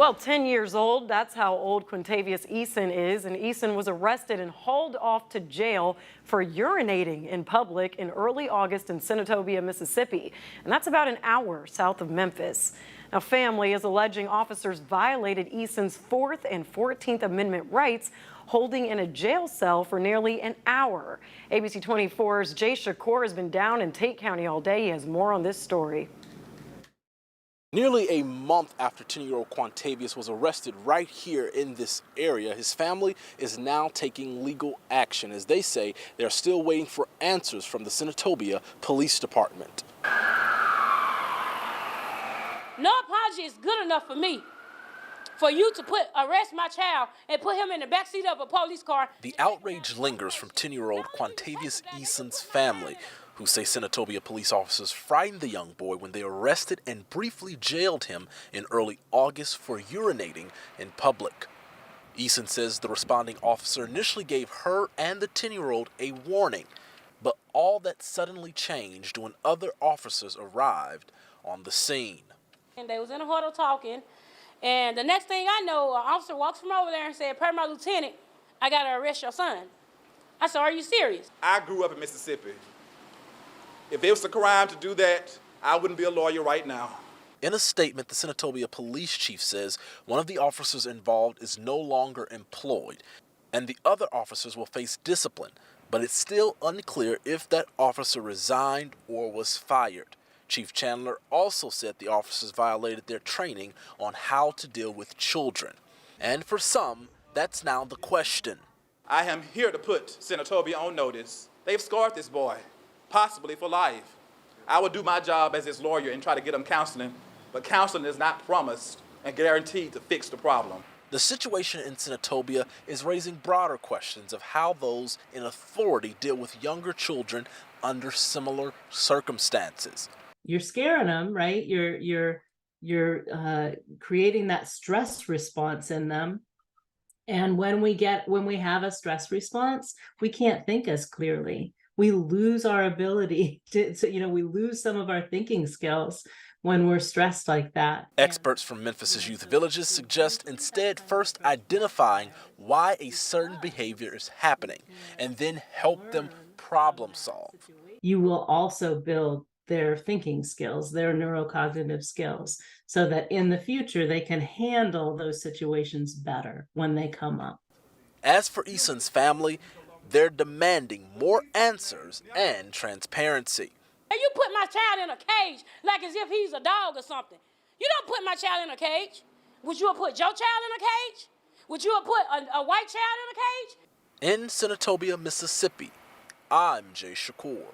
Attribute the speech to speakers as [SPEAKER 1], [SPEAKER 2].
[SPEAKER 1] Well, 10 years old, that's how old Quintavious Eason is. And Eason was arrested and hauled off to jail for urinating in public in early August in Senatobia, Mississippi. And that's about an hour south of Memphis. Now, family is alleging officers violated Eason's 4th and 14th Amendment rights, holding in a jail cell for nearly an hour. ABC 24's Jay Shakur has been down in Tate County all day. He has more on this story.
[SPEAKER 2] Nearly a month after 10-year-old Quintavious was arrested right here in this area, his family is now taking legal action. As they say, they're still waiting for answers from the Senatobia Police Department.
[SPEAKER 3] No apology is good enough for me. For you to arrest my child and put him in the backseat of a police car.
[SPEAKER 2] The outrage lingers from 10-year-old Quintavious Eason's family, who say Senatobia police officers frightened the young boy when they arrested and briefly jailed him in early August for urinating in public. Eason says the responding officer initially gave her and the 10-year-old a warning, but all that suddenly changed when other officers arrived on the scene.
[SPEAKER 3] And they was in a huddle talking, and the next thing I know, an officer walks from over there and said, "Per my lieutenant, I gotta arrest your son." I said, "Are you serious?"
[SPEAKER 4] I grew up in Mississippi. If it was a crime to do that, I wouldn't be a lawyer right now.
[SPEAKER 2] In a statement, the Senatobia police chief says one of the officers involved is no longer employed, and the other officers will face discipline, but it's still unclear if that officer resigned or was fired. Chief Chandler also said the officers violated their training on how to deal with children. And for some, that's now the question.
[SPEAKER 4] I am here to put Senatobia on notice. They've scarred this boy, possibly for life. I will do my job as his lawyer and try to get him counseling, but counseling is not promised and guaranteed to fix the problem.
[SPEAKER 2] The situation in Senatobia is raising broader questions of how those in authority deal with younger children under similar circumstances.
[SPEAKER 5] You're scaring them, right? You're creating that stress response in them. And when we have a stress response, we can't think as clearly. We lose our ability to we lose some of our thinking skills when we're stressed like that.
[SPEAKER 2] Experts from Memphis's youth villages suggest instead first identifying why a certain behavior is happening and then help them problem solve.
[SPEAKER 5] You will also build their thinking skills, their neurocognitive skills, so that in the future they can handle those situations better when they come up.
[SPEAKER 2] As for Eason's family, they're demanding more answers and transparency.
[SPEAKER 3] You put my child in a cage like as if he's a dog or something. You don't put my child in a cage. Would you have put your child in a cage? Would you have put a white child in a cage?
[SPEAKER 2] In Senatobia, Mississippi, I'm Jay Shakur.